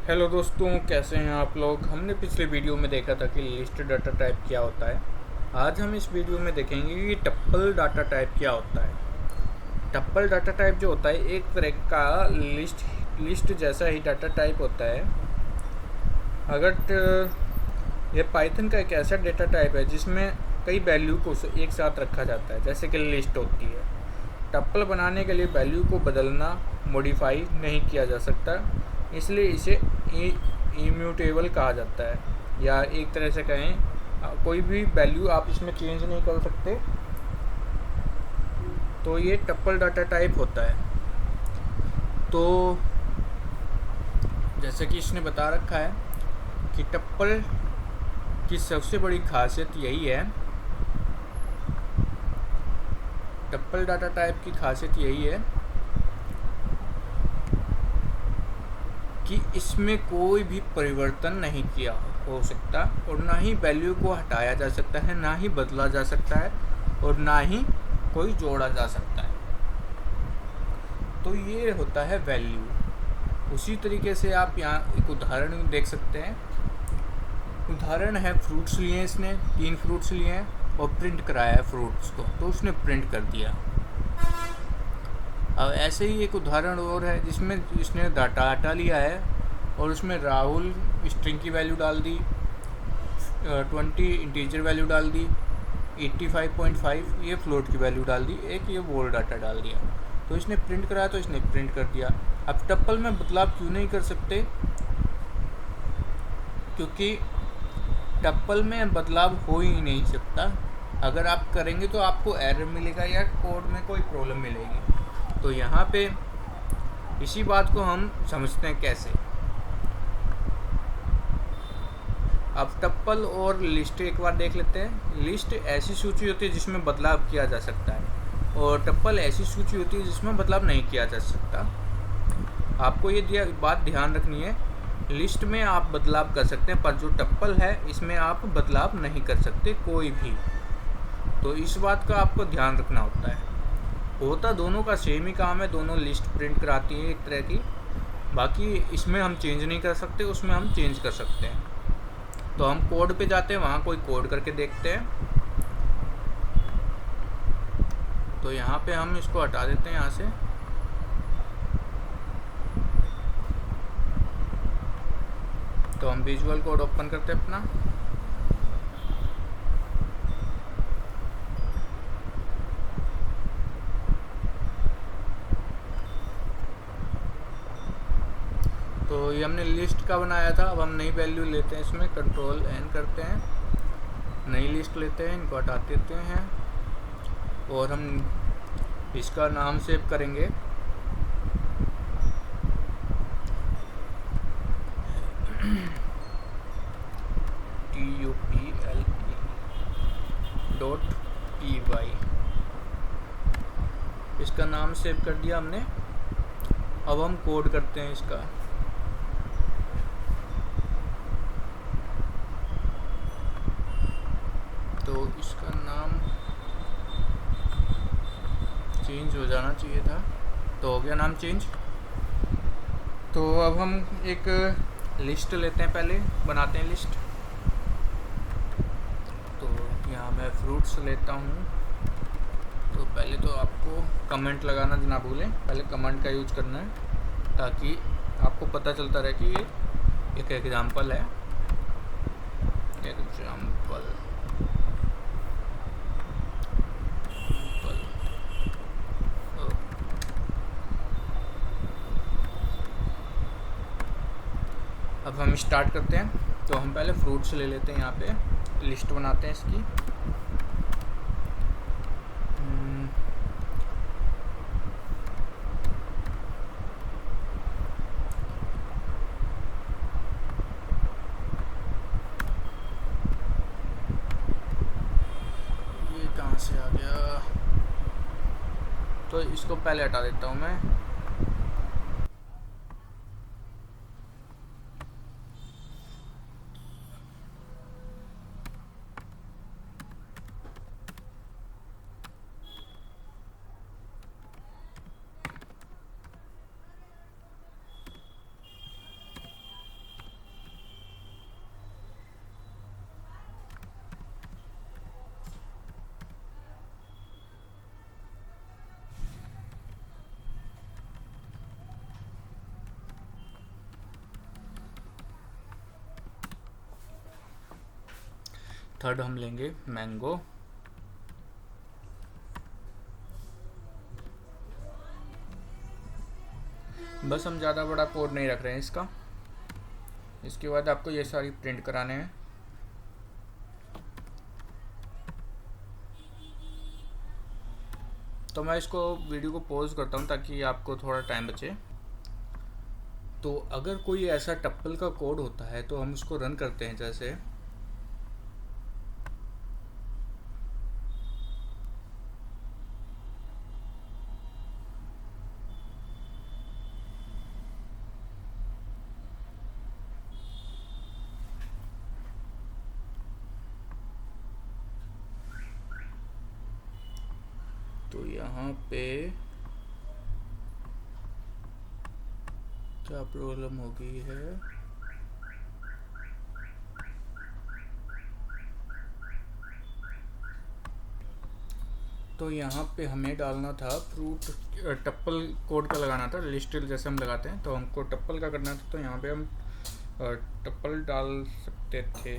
Hello दोस्तों, कैसे हैं आप लोग। हमने पिछले वीडियो में देखा था कि लिस्ट डाटा टाइप क्या होता है। आज हम इस वीडियो में देखेंगे कि टप्पल डाटा टाइप क्या होता है। टप्पल डाटा टाइप जो होता है एक तरह का लिस्ट जैसा ही डाटा टाइप होता है। ये पाइथन का एक ऐसा डेटा टाइप है जिसमें कई वैल्यू को एक साथ रखा जाता है, जैसे कि लिस्ट होती है। टप्पल बनाने के लिए वैल्यू को बदलना, मॉडिफाई नहीं किया जा सकता, इसलिए इसे इम्यूटेबल कहा जाता है। या एक तरह से कहें, कोई भी वैल्यू आप इसमें चेंज नहीं कर सकते, तो ये टप्पल डाटा टाइप होता है। तो जैसे कि इसने बता रखा है कि टप्पल की सबसे बड़ी खासियत यही है, टप्पल डाटा टाइप की खासियत यही है कि इसमें कोई भी परिवर्तन नहीं किया हो सकता, और ना ही वैल्यू को हटाया जा सकता है, ना ही बदला जा सकता है, और ना ही कोई जोड़ा जा सकता है। तो ये होता है वैल्यू। उसी तरीके से आप यहाँ एक उदाहरण देख सकते हैं। उदाहरण है, फ्रूट्स लिए इसने 3 फ्रूट्स लिए हैं और प्रिंट कराया है फ्रूट्स को, तो उसने प्रिंट कर दिया। अब ऐसे ही एक उदाहरण और है जिसमें इसने डाटा लिया है और उसमें राहुल स्ट्रिंग की वैल्यू डाल दी, 20 इंटीजर वैल्यू डाल दी, 85.5 ये फ्लोट की वैल्यू डाल दी, एक ये वोल डाटा डाल दिया। तो इसने प्रिंट कराया तो इसने प्रिंट कर दिया। अब टप्पल में बदलाव क्यों नहीं कर सकते? क्योंकि टप्पल में बदलाव हो ही नहीं सकता। अगर आप करेंगे तो आपको एरर मिलेगा या कोड में कोई प्रॉब्लम मिलेगी। तो यहाँ पे इसी बात को हम समझते हैं कैसे। अब टप्पल और लिस्ट एक बार देख लेते हैं। लिस्ट ऐसी सूची होती है जिसमें बदलाव किया जा सकता है, और टप्पल ऐसी सूची होती है जिसमें बदलाव नहीं किया जा सकता। आपको ये बात ध्यान रखनी है, लिस्ट में आप बदलाव कर सकते हैं, पर जो टप्पल है इसमें आप बदलाव नहीं कर सकते कोई भी। तो इस बात का आपको ध्यान रखना होता है। होता दोनों का सेम ही काम है, दोनों लिस्ट प्रिंट कराती है एक तरह की। बाकी इसमें हम चेंज नहीं कर सकते, उसमें हम चेंज कर सकते हैं। तो हम कोड पे जाते हैं, वहाँ कोई कोड करके देखते हैं। तो यहाँ पे हम इसको हटा देते हैं यहाँ से। तो हम विजुअल कोड ओपन करते हैं अपना। तो ये हमने लिस्ट का बनाया था। अब हम नई वैल्यू लेते हैं, इसमें कंट्रोल एन करते हैं, नई लिस्ट लेते हैं, इनको हटा देते हैं और हम इसका नाम सेव करेंगे। TUPLE.py इसका नाम सेव कर दिया हमने। अब हम कोड करते हैं इसका। तो इसका नाम चेंज हो जाना चाहिए था, तो हो गया नाम चेंज। तो अब हम एक लिस्ट लेते हैं, पहले बनाते हैं लिस्ट। तो यहाँ मैं फ्रूट्स लेता हूँ। तो पहले तो आपको कमेंट लगाना ना भूलें, पहले कमेंट का यूज करना है ताकि आपको पता चलता रहे कि ये एक एग्जाम्पल है। एग्जाम्पल अब हम स्टार्ट करते हैं। तो हम पहले फ्रूट्स ले लेते हैं, यहाँ पे लिस्ट बनाते हैं इसकी। ये कहाँ से आ गया? तो इसको पहले हटा देता हूँ मैं। थर्ड हम लेंगे मैंगो। बस हम ज़्यादा बड़ा कोड नहीं रख रहे हैं इसका। इसके बाद आपको ये सारी प्रिंट कराने हैं। तो मैं इसको वीडियो को पॉज करता हूँ ताकि आपको थोड़ा टाइम बचे। तो अगर कोई ऐसा टप्पल का कोड होता है तो हम उसको रन करते हैं। जैसे तो यहाँ पे क्या प्रॉब्लम हो गई है, तो यहाँ पे हमें डालना था फ्रूट टप्पल कोड का लगाना था। लिस्ट जैसे हम लगाते हैं तो हमको टप्पल का करना था, तो यहाँ पे हम टप्पल डाल सकते थे।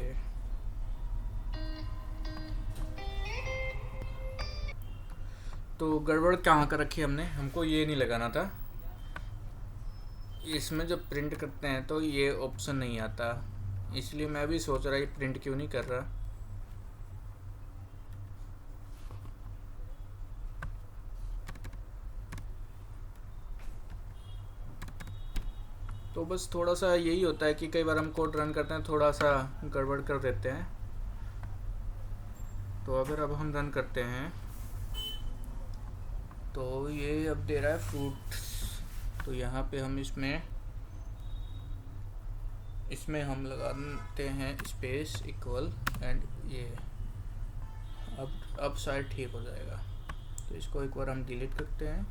तो गड़बड़ कहाँ कर रखी हमने, हमको ये नहीं लगाना था। इसमें जब प्रिंट करते हैं तो ये ऑप्शन नहीं आता, इसलिए मैं भी सोच रहा ये प्रिंट क्यों नहीं कर रहा। तो बस थोड़ा सा यही होता है कि कई बार हम कोड रन करते हैं थोड़ा सा गड़बड़ कर देते हैं। तो अगर अब हम रन करते हैं तो ये अब दे रहा है फ्रूट। तो यहाँ पे हम इसमें हम लगाते हैं स्पेस इक्वल एंड ये अब शायद ठीक हो जाएगा। तो इसको एक बार हम डिलीट करते हैं।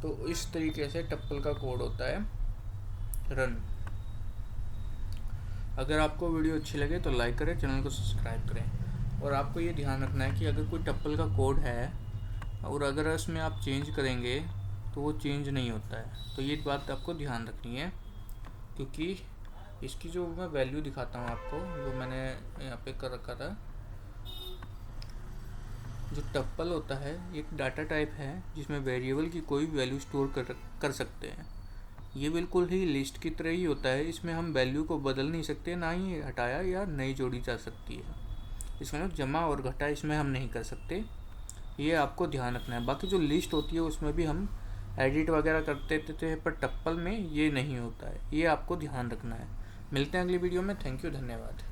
तो इस तरीके से टप्पल का कोड होता है रन। अगर आपको वीडियो अच्छी लगे तो लाइक करें, चैनल को सब्सक्राइब करें। और आपको ये ध्यान रखना है कि अगर कोई टप्पल का कोड है और अगर इसमें आप चेंज करेंगे तो वो चेंज नहीं होता है। तो ये बात आपको ध्यान रखनी है, क्योंकि इसकी जो मैं वैल्यू दिखाता हूँ आपको, जो मैंने यहाँ पे कर रखा था। जो टप्पल होता है एक डाटा टाइप है जिसमें वेरिएबल की कोई वैल्यू स्टोर कर सकते हैं। ये बिल्कुल ही लिस्ट की तरह ही होता है। इसमें हम वैल्यू को बदल नहीं सकते, ना ही हटाया या नई जोड़ी जा सकती है। इसमें जमा और घटा इसमें हम नहीं कर सकते, ये आपको ध्यान रखना है। बाकी जो लिस्ट होती है उसमें भी हम एडिट वगैरह करते थे, पर टप्पल में ये नहीं होता है, ये आपको ध्यान रखना है। मिलते हैं अगली वीडियो में। थैंक यू, धन्यवाद।